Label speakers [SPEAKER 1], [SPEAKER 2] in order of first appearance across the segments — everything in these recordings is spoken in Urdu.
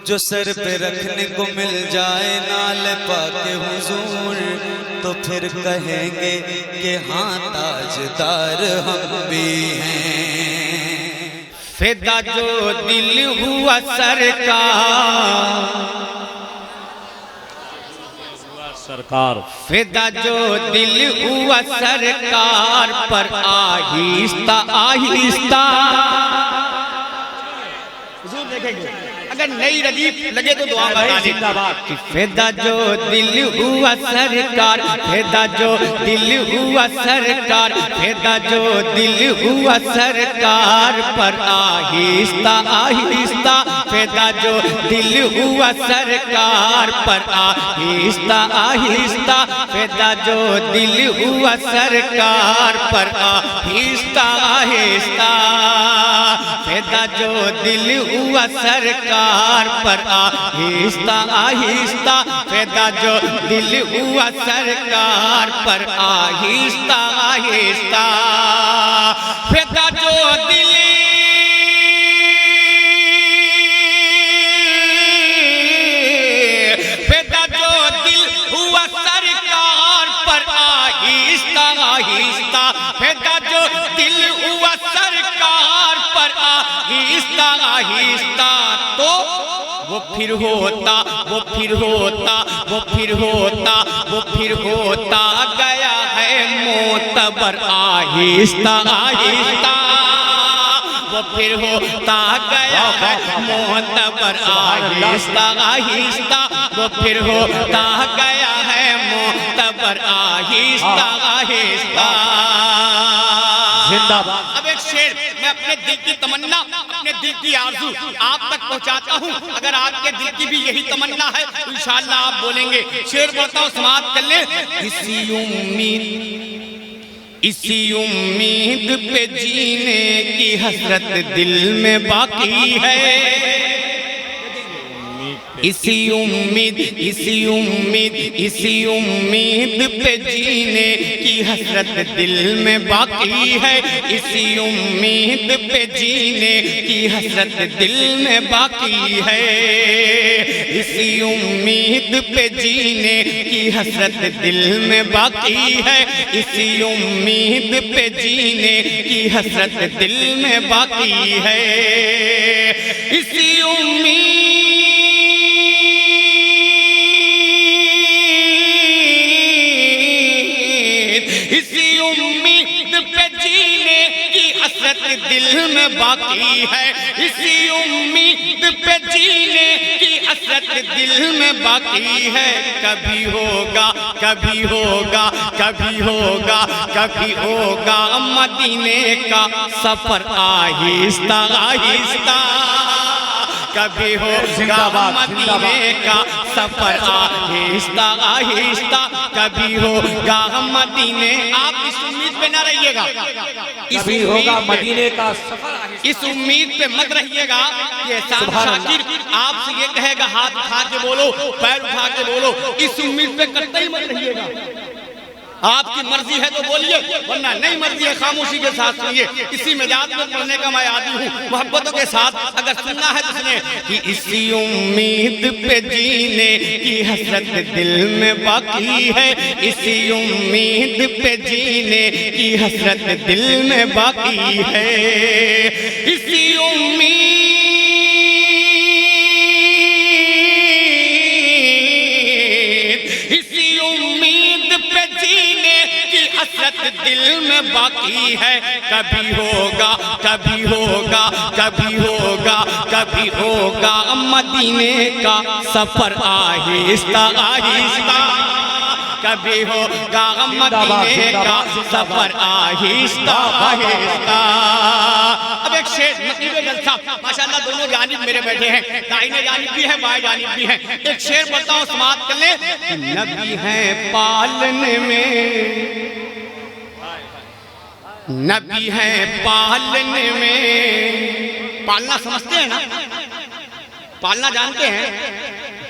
[SPEAKER 1] جو سر پہ رکھنے کو مل جائے نال پاک حضور تو پھر کہیں گے کہ ہاں تاجدار ہم بھی ہیں۔
[SPEAKER 2] فدا جو دل ہوا سرکار، فدا جو دل ہوا سرکار پر آہستہ آہستہ، حضور دیکھیں گے اگر نئی ردیف لگے تو دعا بتا دیں۔ فدا جو دل ہوا سرکار، فدا جو دل ہوا سرکار، فدا جو دل ہوا سرکار پر آہستہ آہستہ، فدا جو دل ہوا سرکار پر آہستہ آہستہ، فدا جو دل ہوا سرکار پر آہستہ آہستہ، فدا جو دل ہوا سرکار پر آہستہ آہستہ، فدا جو دل ہوا سرکار پر آہستہ آہستہ، فدا جو دل فدا جو دل ہوا سرکار پر آہستہ آہستہ، تو وہ پھر ہوتا وہ پھر ہوتا وہ پھر ہوتا وہ پھر ہوتا گیا ہے معتبر آہستہ آہستہ، وہ پھر ہوتا گیا ہے معتبر آہستہ آہستہ، وہ پھر ہوتا گیا ہے معتبر آہستہ آہستہ۔ اب ایک شعر میں اپنے دل کی تمنا، اپنے دل کی آرزو آپ تک پہنچاتا ہوں، اگر آپ کے دل کی بھی یہی تمنا ہے تو انشاءاللہ آپ بولیں گے۔ شعر پڑھتا ہوں، سماعت کر لیں۔ اسی امید پہ جینے کی حسرت دل میں باقی ہے، اسی امید اسی امید اسی امید پہ جینے کی حسرت دل میں باقی ہے، اسی امید پہ جینے کی حسرت دل میں باقی ہے، اسی امید پہ جینے کی حسرت دل میں باقی ہے، اسی امید پہ جینے کی حسرت دل میں باقی ہے، اسی امید دل میں باقی ہے، اسی امید پہ جینے کی حسرت دل میں باقی ہے، کبھی ہوگا کبھی ہوگا کبھی ہوگا کبھی ہوگا مدینے کا سفر آہستہ آہستہ، کبھی ہوگا مدینے کا سفر آہستہ آہستہ، کبھی ہوگا مدینے، آپ اس امید پہ نہ رہیے گا،
[SPEAKER 3] کبھی ہوگا مدینے کا سفر،
[SPEAKER 2] اس امید پہ مت رہیے گا کہ احسان شاکر آپ سے یہ کہے گا ہاتھ اٹھا کے بولو، پیر اٹھا کے بولو، اس امید پہ قطعی مت رہیے گا۔ آپ کی مرضی ہے تو بولیے، ورنہ نہیں مرضی ہے خاموشی کے ساتھ سنیے۔ اسی مجاز میں پڑھنے کا میں عادی ہوں، محبتوں کے ساتھ اگر سننا ہے تو سنیں کہ اسی امید پہ جینے کی حسرت دل میں باقی ہے، اسی امید پہ جینے کی حسرت دل میں باقی ہے، اسی امید دل میں باقی ہے، کبھی ہوگا کبھی ہوگا کبھی ہوگا کبھی ہوگا مدینے کا سفر آہستہ آہستہ، کبھی ہوگا مدینے کا سفر آہستہ آہستہ۔ اب ایک شعر نقیب جلسہ، ماشاءاللہ دونوں جانب میرے بیٹھے ہیں، دائیں جانب بھی ہیں بائیں جانب بھی ہیں، ایک شعر پڑھتا ہوں، سماعت کر لیں۔ نبی ہیں پالنے میں، نبی ہیں پالنے میں، پالنا سمجھتے ہیں نا، پالنا جانتے ہیں،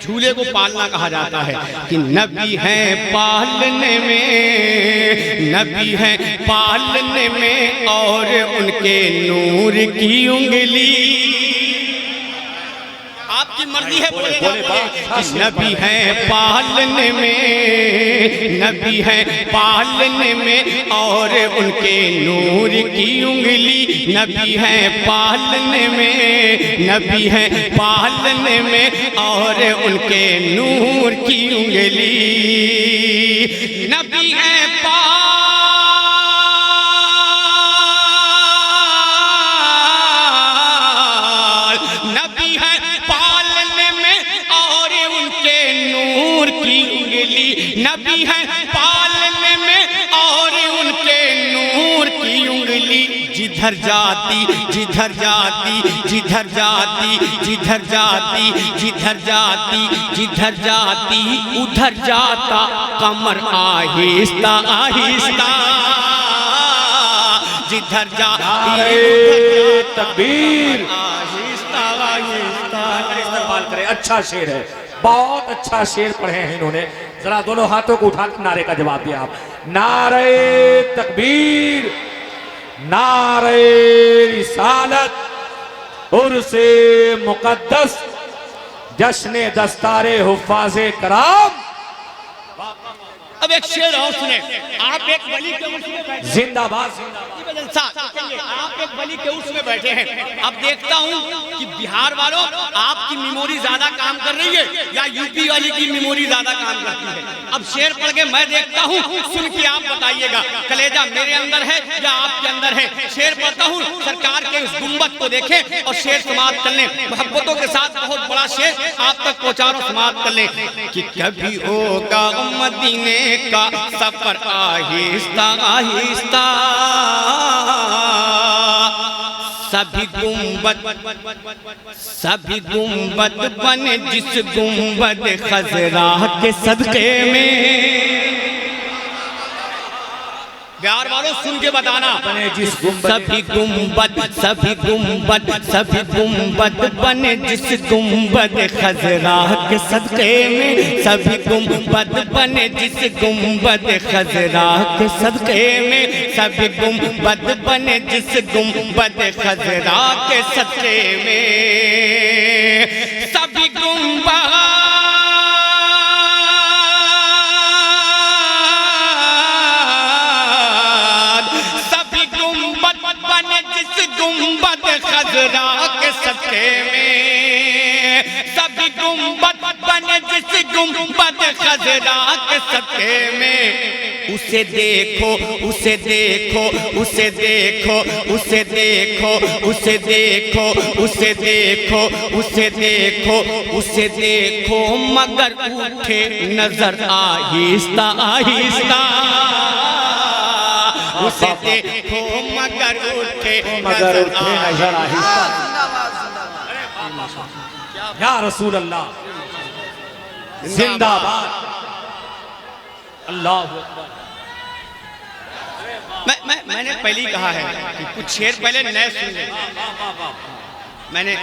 [SPEAKER 2] جھولے کو پالنا کہا جاتا ہے، کہ نبی ہیں پالنے میں، نبی ہیں پالنے میں، اور ان کے نور کی انگلی، آپ کی کی مرضی ہے بولے گا بولے نبی ہے پالنے میں نبی ہے پالنے میں اور ان کے نور کی انگلی نبی ہے پالنے میں نبی ہے پالنے میں اور ان کے نور کی انگلی نبی ہے نبی ہے پالنے میں اور ان کے نور کی انگلی جدھر جاتی جدھر جاتی جدھر جاتی جدھر جاتی جدھر جاتی جدھر جاتی ادھر جاتا قمر آہستہ آہستہ جدھر جاتی
[SPEAKER 3] تکبیر
[SPEAKER 2] آہستہ آہستہ
[SPEAKER 3] استقبال کرے. اچھا شعر ہے, بہت اچھا شعر پڑھے ہیں انہوں نے. ذرا دونوں ہاتھوں کو اٹھا کر نعرے کا جواب دیا آپ. نعرہ تکبیر, نعرہ رسالت, عرس مقدس, جشن دستار حفاظ کرام.
[SPEAKER 2] اب ایک شعر اور سنیں. آپ ایک ولی کے عرس میں بیٹھے
[SPEAKER 3] زندہ باد
[SPEAKER 2] آپ ایک ولی کے عرس میں بیٹھے ہیں. اب دیکھتا ہوں کہ بہار والوں آپ کی میموری زیادہ کام کر رہی ہے یا یو پی والی کی میموری زیادہ کام کرتی ہے. اب شعر پڑھ کے میں دیکھتا ہوں, سن کے آپ بتائیے گا کلیجہ میرے اندر ہے یا آپ کے اندر ہے. شعر پڑھتا ہوں, سرکار کے اس گنبد کو دیکھیں اور شعر سماعت کر لیں. محبتوں کے ساتھ بہت بڑا شعر آپ تک پہنچا اور سماعت کر لیں. کہ کبھی ہوگا مدینے کا سفر آہستہ آہستہ, سبھی گنبد بنے جس گنبد خضرا کے صدقے میں. بہار والوں سن کے بتانا. سبھی گنبد بنے جس گنبد خضرا کے صدقے میں, سبھی گنبد بنے جس گنبد خضرا کے صدقے میں, سبھی گنبد بنے جس گنبد خضرا کے صدقے میں, سبھی گنبد گنبد خضرا کے صدقے میں, سبھی گنبد بنے جس گنبد خضرا کے صدقے میں. اسے دیکھو اسے دیکھو اسے دیکھو اسے دیکھو اسے دیکھو اسے دیکھو اسے دیکھو اسے دیکھو مگر اٹھے نظر آہستہ آہستہ, اسے دیکھو مگر اٹھے نظر
[SPEAKER 3] آہستہ. یا رسول اللہ زندہ باد. اللہ
[SPEAKER 2] میں نے پہلی کہا ہے کہ کچھ شعر پہلے نئے سن لیں. میں نے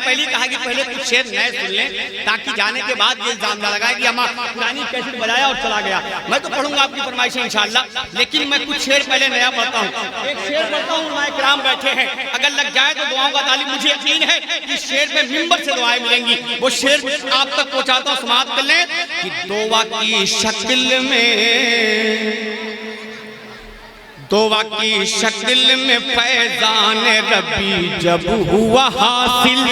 [SPEAKER 2] پہلی کہا کہ پہلے کچھ شعر نئے سن لیں تاکہ جانے کے بعد یہ الزام نہ لگائے کہ ہم پرانی کیسٹ بجایا اور چلا گیا. میں تو پڑھوں گا آپ کی فرمائشیں انشاءاللہ, لیکن میں کچھ شعر پہلے نیا پڑھتا ہوں. ایک شعر پڑھتا ہوں, علماء کرام بیٹھے ہیں, اگر لگ جائے تو دعاؤں کا تعلیم. مجھے یقین ہے کہ شعر میں منبر سے دعائیں ملیں گی. وہ شعر آپ تک پہنچاتا ہوں, سماعت کر لیں. کہ دعا کی شکل میں, دعا کی شکل میں فیضان ربی جب ہوا حاصل,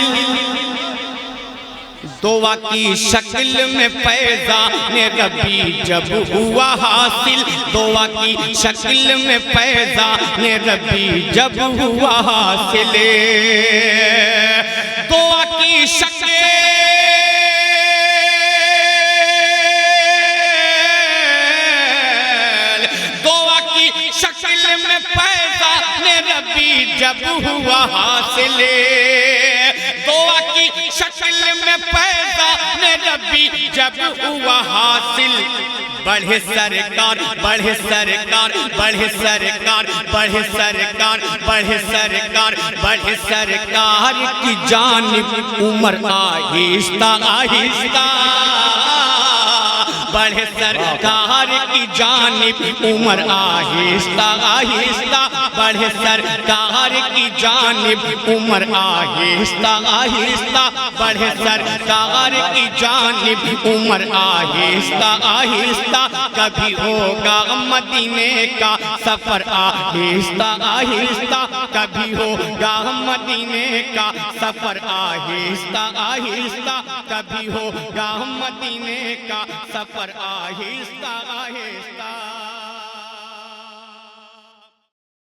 [SPEAKER 2] دعا کی شکل میں فیضان ربی جب ہوا حاصل, دعا کی شکل میں فیضان ربی جب ہوا حاصل, دعا کی شکل شکل میں فیضان ربی جب ہوا حاصل, دعا کی شکل میں فیضان ربی جب ہوا حاصل. بڑھے سرکار بڑھے سرکار بڑھے سرکار بڑھے سرکار بڑھے سرکار بڑھے سرکار کی جانب عمر آہستہ آہستہ, بڑھے سرکار کی جانب عمر آہستہ آہستہ, بڑھے سرکار کی جانب عمر آہستہ آہستہ بڑھے سرکار کی جانب عمر آہستہ آہستہ کبھی ہوگا مدینے کا سفر آہستہ آہستہ کبھی ہوگا مدینے کا سفر آہستہ آہستہ کبھی ہوگا مدینے کا سفر آہستہ آہستہ